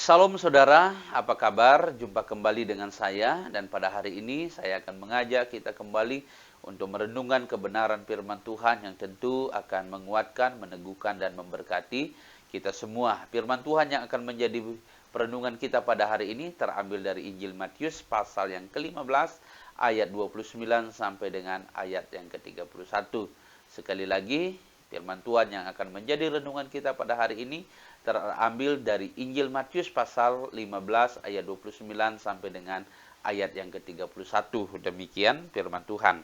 Salam saudara, apa kabar? Jumpa kembali dengan saya dan pada hari ini saya akan mengajak kita kembali untuk merenungkan kebenaran firman Tuhan yang tentu akan menguatkan, meneguhkan dan memberkati kita semua. Firman Tuhan yang akan menjadi perenungan kita pada hari ini terambil dari Injil Matius pasal yang ke-15 ayat 29 sampai dengan ayat yang ke-31. Sekali lagi, firman Tuhan yang akan menjadi renungan kita pada hari ini terambil dari Injil Matius pasal 15 ayat 29 sampai dengan ayat yang ke-31. Demikian firman Tuhan.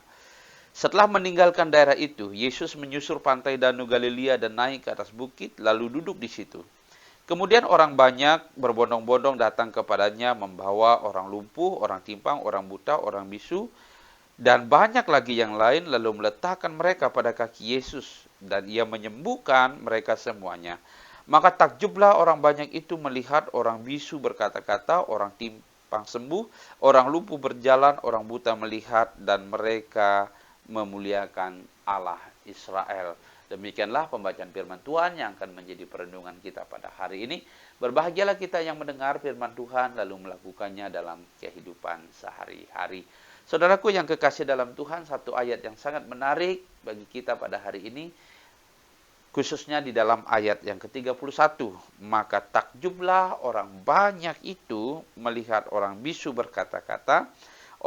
Setelah meninggalkan daerah itu, Yesus menyusur pantai Danau Galilea dan naik ke atas bukit lalu duduk di situ. Kemudian orang banyak berbondong-bondong datang kepadanya membawa orang lumpuh, orang timpang, orang buta, orang bisu, dan banyak lagi yang lain, lalu meletakkan mereka pada kaki Yesus dan ia menyembuhkan mereka semuanya. Maka takjublah orang banyak itu melihat orang bisu berkata-kata, orang timpang sembuh, orang lumpuh berjalan, orang buta melihat, dan mereka memuliakan Allah Israel. Demikianlah pembacaan firman Tuhan yang akan menjadi perenungan kita pada hari ini. Berbahagialah kita yang mendengar firman Tuhan lalu melakukannya dalam kehidupan sehari-hari. Saudaraku yang kekasih dalam Tuhan, satu ayat yang sangat menarik bagi kita pada hari ini, khususnya di dalam ayat yang ke-31. Maka takjublah orang banyak itu melihat orang bisu berkata-kata,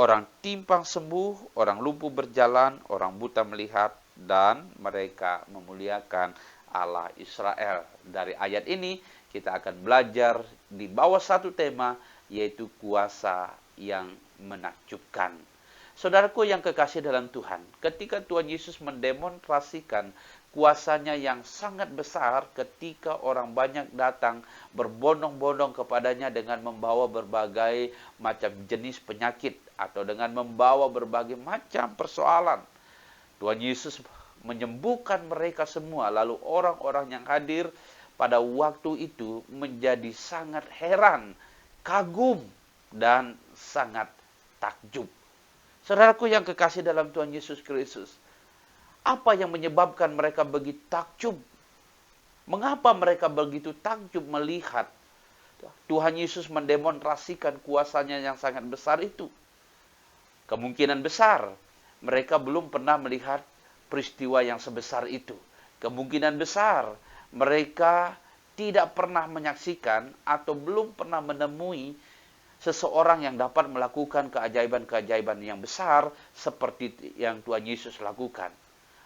orang timpang sembuh, orang lumpuh berjalan, orang buta melihat, dan mereka memuliakan Allah Israel. Dari ayat ini kita akan belajar di bawah satu tema, yaitu kuasa yang menakjubkan. Saudaraku yang kekasih dalam Tuhan, ketika Tuhan Yesus mendemonstrasikan kuasanya yang sangat besar ketika orang banyak datang berbondong-bondong kepadanya dengan membawa berbagai macam jenis penyakit atau dengan membawa berbagai macam persoalan. Tuhan Yesus menyembuhkan mereka semua, lalu orang-orang yang hadir pada waktu itu menjadi sangat heran, kagum, dan sangat takjub. Saudaraku yang kekasih dalam Tuhan Yesus Kristus, apa yang menyebabkan mereka begitu takjub? Mengapa mereka begitu takjub melihat Tuhan Yesus mendemonstrasikan kuasanya yang sangat besar itu? Kemungkinan besar mereka belum pernah melihat peristiwa yang sebesar itu. Kemungkinan besar mereka tidak pernah menyaksikan atau belum pernah menemui seseorang yang dapat melakukan keajaiban-keajaiban yang besar seperti yang Tuhan Yesus lakukan.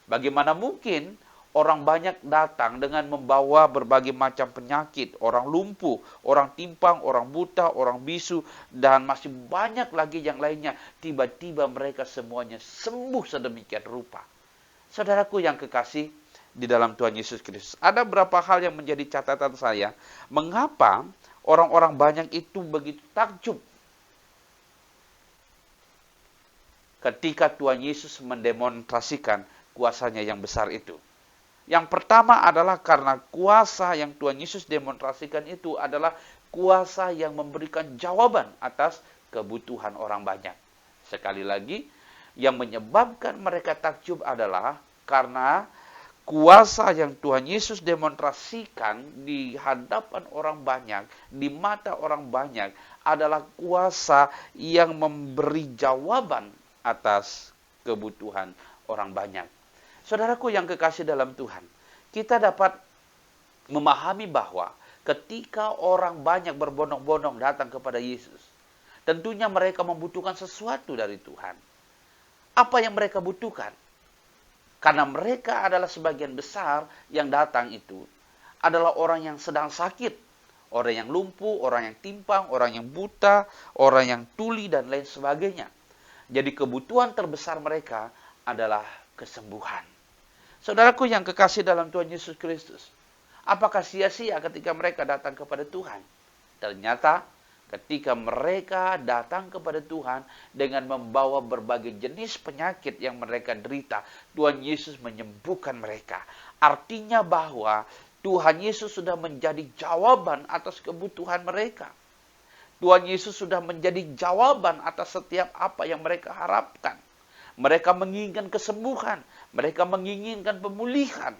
Bagaimana mungkin orang banyak datang dengan membawa berbagai macam penyakit, orang lumpuh, orang timpang, orang buta, orang bisu, dan masih banyak lagi yang lainnya. Tiba-tiba mereka semuanya sembuh sedemikian rupa. Saudaraku yang kekasih di dalam Tuhan Yesus Kristus, ada beberapa hal yang menjadi catatan saya. Mengapa orang-orang banyak itu begitu takjub ketika Tuhan Yesus mendemonstrasikan kuasanya yang besar itu? Yang pertama adalah karena kuasa yang Tuhan Yesus demonstrasikan itu adalah kuasa yang memberikan jawaban atas kebutuhan orang banyak. Sekali lagi, yang menyebabkan mereka takjub adalah karena kuasa yang Tuhan Yesus demonstrasikan di hadapan orang banyak, di mata orang banyak, adalah kuasa yang memberi jawaban atas kebutuhan orang banyak. Saudaraku yang kekasih dalam Tuhan, kita dapat memahami bahwa ketika orang banyak berbondong-bondong datang kepada Yesus, tentunya mereka membutuhkan sesuatu dari Tuhan. Apa yang mereka butuhkan? Karena mereka adalah sebagian besar yang datang itu adalah orang yang sedang sakit, orang yang lumpuh, orang yang timpang, orang yang buta, orang yang tuli, dan lain sebagainya. Jadi kebutuhan terbesar mereka adalah kesembuhan. Saudaraku yang kekasih dalam Tuhan Yesus Kristus, apakah sia-sia ketika mereka datang kepada Tuhan? Ternyata ketika mereka datang kepada Tuhan dengan membawa berbagai jenis penyakit yang mereka derita, Tuhan Yesus menyembuhkan mereka. Artinya bahwa Tuhan Yesus sudah menjadi jawaban atas kebutuhan mereka. Tuhan Yesus sudah menjadi jawaban atas setiap apa yang mereka harapkan. Mereka menginginkan kesembuhan, mereka menginginkan pemulihan.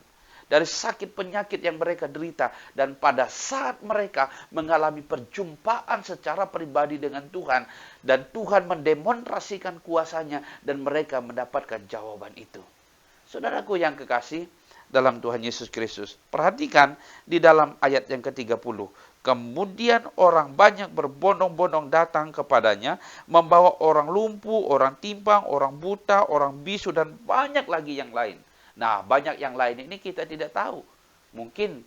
dari sakit penyakit yang mereka derita. Dan pada saat mereka mengalami perjumpaan secara pribadi dengan Tuhan, dan Tuhan mendemonstrasikan kuasanya, dan mereka mendapatkan jawaban itu. Saudaraku yang kekasih dalam Tuhan Yesus Kristus, perhatikan di dalam ayat yang ke-30. Kemudian orang banyak berbondong-bondong datang kepadanya, membawa orang lumpuh, orang timpang, orang buta, orang bisu, dan banyak lagi yang lain. Nah, banyak yang lain ini kita tidak tahu. Mungkin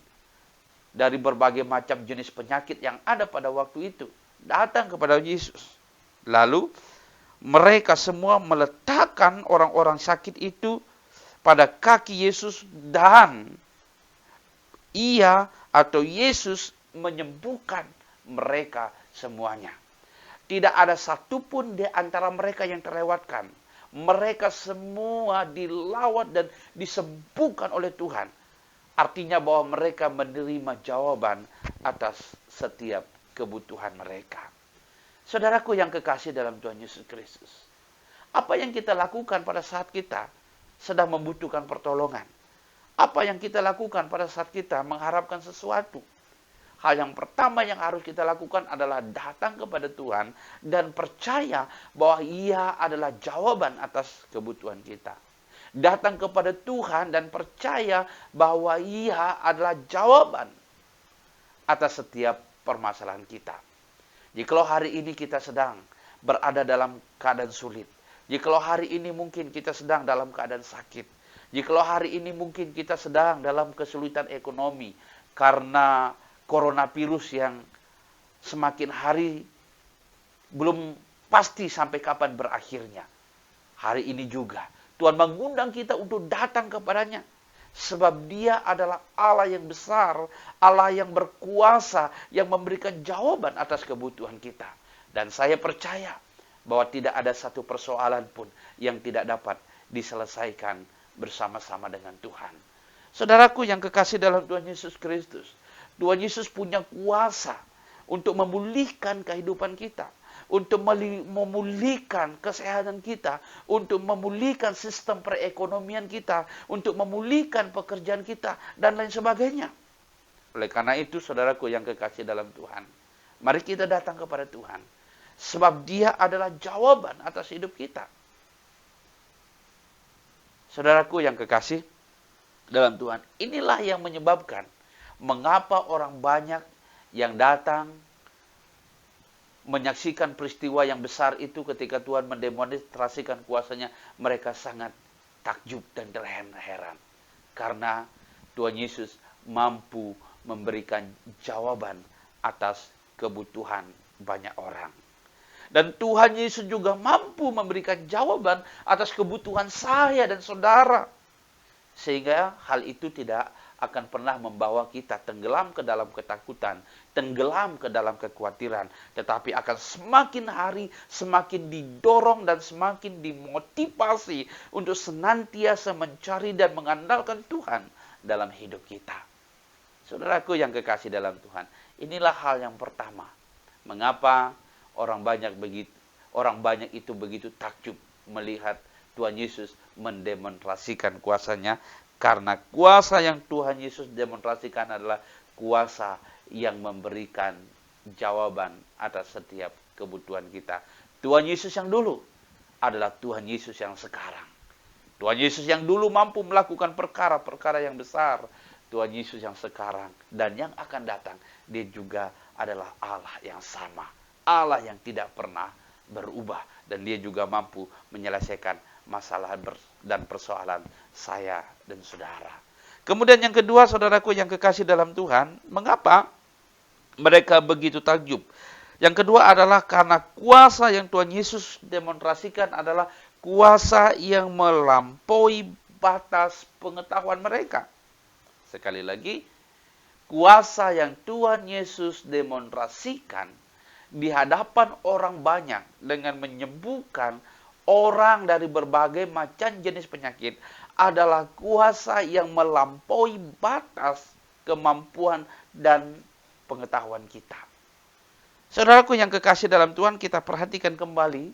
dari berbagai macam jenis penyakit yang ada pada waktu itu datang kepada Yesus. Lalu mereka semua meletakkan orang-orang sakit itu pada kaki Yesus, dan ia atau Yesus menyembuhkan mereka semuanya. Tidak ada satupun di antara mereka yang terlewatkan. Mereka semua dilawat dan disembuhkan oleh Tuhan. Artinya bahwa mereka menerima jawaban atas setiap kebutuhan mereka. Saudaraku yang kekasih dalam Tuhan Yesus Kristus, apa yang kita lakukan pada saat kita sedang membutuhkan pertolongan? Apa yang kita lakukan pada saat kita mengharapkan sesuatu? Hal yang pertama yang harus kita lakukan adalah datang kepada Tuhan dan percaya bahwa Ia adalah jawaban atas kebutuhan kita. Datang kepada Tuhan dan percaya bahwa Ia adalah jawaban atas setiap permasalahan kita. Jikalau hari ini kita sedang berada dalam keadaan sulit, jikalau hari ini mungkin kita sedang dalam keadaan sakit, jikalau hari ini mungkin kita sedang dalam kesulitan ekonomi karena coronavirus yang semakin hari belum pasti sampai kapan berakhirnya. Hari ini juga Tuhan mengundang kita untuk datang kepadanya. Sebab Dia adalah Allah yang besar, Allah yang berkuasa, yang memberikan jawaban atas kebutuhan kita. Dan saya percaya bahwa tidak ada satu persoalan pun yang tidak dapat diselesaikan bersama-sama dengan Tuhan. Saudaraku yang kekasih dalam Tuhan Yesus Kristus, Tuhan Yesus punya kuasa untuk memulihkan kehidupan kita, untuk memulihkan kesehatan kita, untuk memulihkan sistem perekonomian kita, untuk memulihkan pekerjaan kita, dan lain sebagainya. Oleh karena itu, saudaraku yang kekasih dalam Tuhan, mari kita datang kepada Tuhan, sebab Dia adalah jawaban atas hidup kita. Saudaraku yang kekasih dalam Tuhan, inilah yang menyebabkan mengapa orang banyak yang datang menyaksikan peristiwa yang besar itu ketika Tuhan mendemonstrasikan kuasanya, mereka sangat takjub dan terheran-heran. Karena Tuhan Yesus mampu memberikan jawaban atas kebutuhan banyak orang. Dan Tuhan Yesus juga mampu memberikan jawaban atas kebutuhan saya dan saudara. Sehingga hal itu tidak akan pernah membawa kita tenggelam ke dalam ketakutan, tenggelam ke dalam kekhawatiran, tetapi akan semakin hari semakin didorong dan semakin dimotivasi untuk senantiasa mencari dan mengandalkan Tuhan dalam hidup kita. Saudaraku yang kekasih dalam Tuhan, inilah hal yang pertama. Mengapa orang banyak itu begitu takjub melihat Tuhan Yesus mendemonstrasikan kuasanya? Karena kuasa yang Tuhan Yesus demonstrasikan adalah kuasa yang memberikan jawaban atas setiap kebutuhan kita. Tuhan Yesus yang dulu adalah Tuhan Yesus yang sekarang. Tuhan Yesus yang dulu mampu melakukan perkara-perkara yang besar. Tuhan Yesus yang sekarang dan yang akan datang, Dia juga adalah Allah yang sama. Allah yang tidak pernah berubah. Dan Dia juga mampu menyelesaikan masalah dan persoalan saya dan saudara. Kemudian yang kedua, saudaraku yang kekasih dalam Tuhan, mengapa mereka begitu takjub? Yang kedua adalah karena kuasa yang Tuhan Yesus demonstrasikan adalah kuasa yang melampaui batas pengetahuan mereka. Sekali lagi, kuasa yang Tuhan Yesus demonstrasikan di hadapan orang banyak dengan menyembuhkan orang dari berbagai macam jenis penyakit adalah kuasa yang melampaui batas kemampuan dan pengetahuan kita. Saudaraku yang kekasih dalam Tuhan, kita perhatikan kembali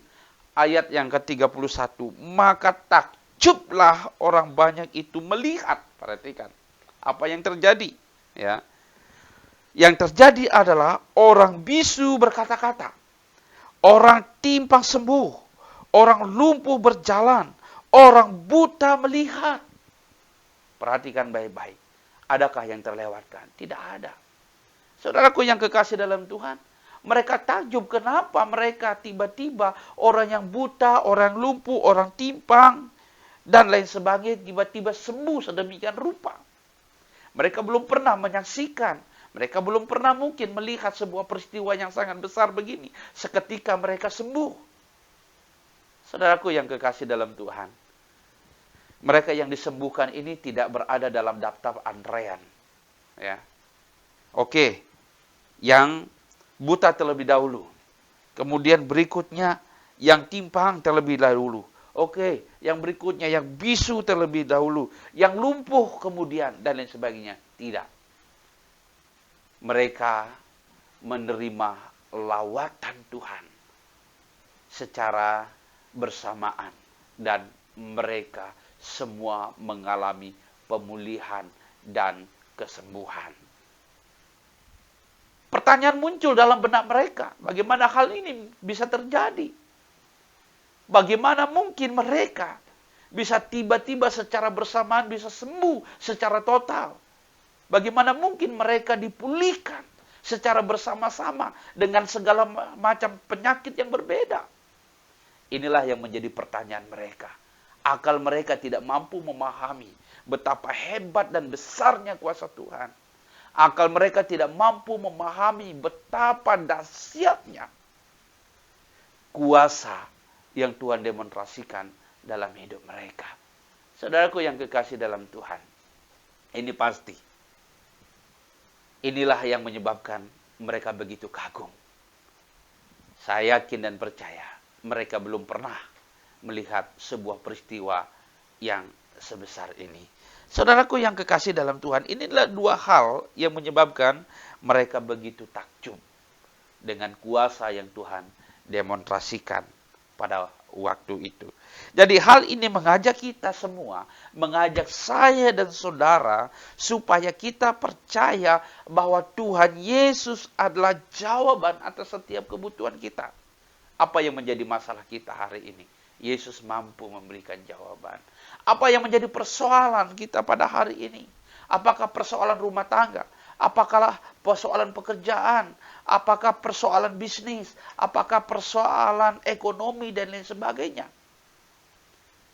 ayat yang ke-31. Maka takjublah orang banyak itu melihat. Perhatikan. Apa yang terjadi? Ya. Yang terjadi adalah orang bisu berkata-kata, orang timpang sembuh, orang lumpuh berjalan, orang buta melihat. Perhatikan baik-baik. Adakah yang terlewatkan? Tidak ada. Saudaraku yang kekasih dalam Tuhan, mereka takjub kenapa mereka tiba-tiba orang yang buta, orang lumpuh, orang timpang, dan lain sebagainya tiba-tiba sembuh sedemikian rupa. Mereka belum pernah menyaksikan, mereka belum pernah mungkin melihat sebuah peristiwa yang sangat besar begini. Seketika mereka sembuh. Saudaraku yang kekasih dalam Tuhan, mereka yang disembuhkan ini tidak berada dalam daftar antrean. Ya. Oke, yang buta terlebih dahulu. Kemudian berikutnya yang timpang terlebih dahulu. Oke, yang berikutnya yang bisu terlebih dahulu, yang lumpuh kemudian dan lain sebagainya. Tidak. Mereka menerima lawatan Tuhan secara bersamaan dan mereka semua mengalami pemulihan dan kesembuhan. Pertanyaan muncul dalam benak mereka, bagaimana hal ini bisa terjadi? Bagaimana mungkin mereka bisa tiba-tiba secara bersamaan bisa sembuh secara total? Bagaimana mungkin mereka dipulihkan secara bersama-sama dengan segala macam penyakit yang berbeda? Inilah yang menjadi pertanyaan mereka. Akal mereka tidak mampu memahami betapa hebat dan besarnya kuasa Tuhan. Akal mereka tidak mampu memahami betapa dahsyatnya kuasa yang Tuhan demonstrasikan dalam hidup mereka. Saudaraku yang kekasih dalam Tuhan, ini pasti. Inilah yang menyebabkan mereka begitu kagum. Saya yakin dan percaya mereka belum pernah melihat sebuah peristiwa yang sebesar ini. Saudaraku yang kekasih dalam Tuhan, inilah dua hal yang menyebabkan mereka begitu takjub dengan kuasa yang Tuhan demonstrasikan pada waktu itu. Jadi hal ini mengajak kita semua, mengajak saya dan saudara, supaya kita percaya bahwa Tuhan Yesus adalah jawaban atas setiap kebutuhan kita. Apa yang menjadi masalah kita hari ini? Yesus mampu memberikan jawaban. Apa yang menjadi persoalan kita pada hari ini? Apakah persoalan rumah tangga? Apakah persoalan pekerjaan? Apakah persoalan bisnis? Apakah persoalan ekonomi dan lain sebagainya?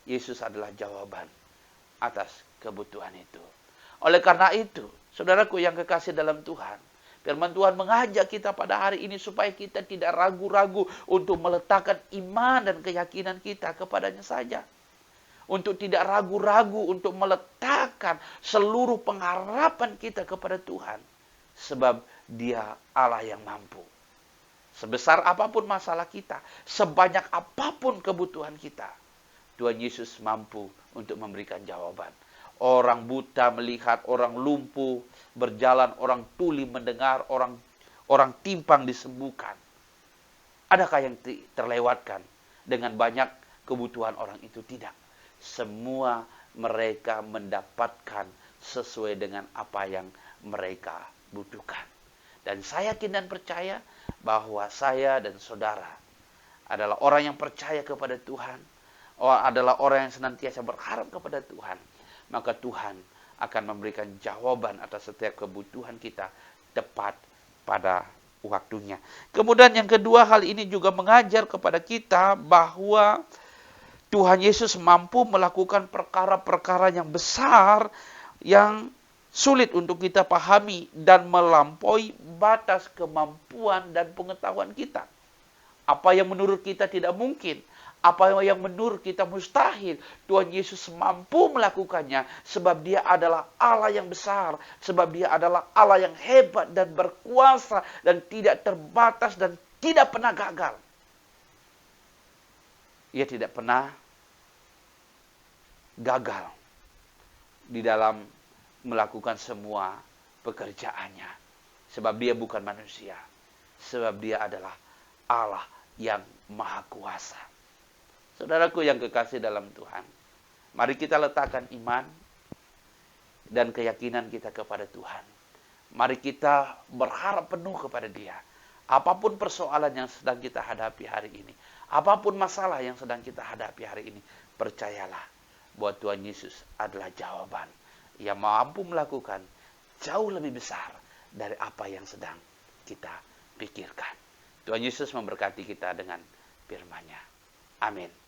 Yesus adalah jawaban atas kebutuhan itu. Oleh karena itu, saudaraku yang kekasih dalam Tuhan, firman Tuhan mengajak kita pada hari ini supaya kita tidak ragu-ragu untuk meletakkan iman dan keyakinan kita kepadanya saja. Untuk tidak ragu-ragu untuk meletakkan seluruh pengharapan kita kepada Tuhan. Sebab Dia Allah yang mampu. Sebesar apapun masalah kita, sebanyak apapun kebutuhan kita, Tuhan Yesus mampu untuk memberikan jawaban. Orang buta melihat, orang lumpuh berjalan, orang tuli mendengar, orang timpang disembuhkan. Adakah yang terlewatkan dengan banyak kebutuhan orang itu? Tidak. Semua mereka mendapatkan sesuai dengan apa yang mereka butuhkan. Dan saya yakin dan percaya bahwa saya dan saudara adalah orang yang percaya kepada Tuhan, adalah orang yang senantiasa berharap kepada Tuhan. Maka Tuhan akan memberikan jawaban atas setiap kebutuhan kita tepat pada waktunya. Kemudian yang kedua, hal ini juga mengajar kepada kita bahwa Tuhan Yesus mampu melakukan perkara-perkara yang besar yang sulit untuk kita pahami dan melampaui batas kemampuan dan pengetahuan kita. Apa yang menurut kita tidak mungkin, apa yang menurut kita mustahil, Tuhan Yesus mampu melakukannya sebab Dia adalah Allah yang besar, sebab Dia adalah Allah yang hebat dan berkuasa dan tidak terbatas dan tidak pernah gagal. Ia tidak pernah gagal di dalam melakukan semua pekerjaannya. Sebab Dia bukan manusia. Sebab Dia adalah Allah yang maha kuasa. Saudaraku yang kekasih dalam Tuhan, mari kita letakkan iman, dan keyakinan kita kepada Tuhan. Mari kita berharap penuh kepada Dia. Apapun persoalan yang sedang kita hadapi hari ini, apapun masalah yang sedang kita hadapi hari ini, percayalah bahwa Tuhan Yesus adalah jawaban yang mampu melakukan jauh lebih besar dari apa yang sedang kita pikirkan. Tuhan Yesus memberkati kita dengan firman-Nya. Amin.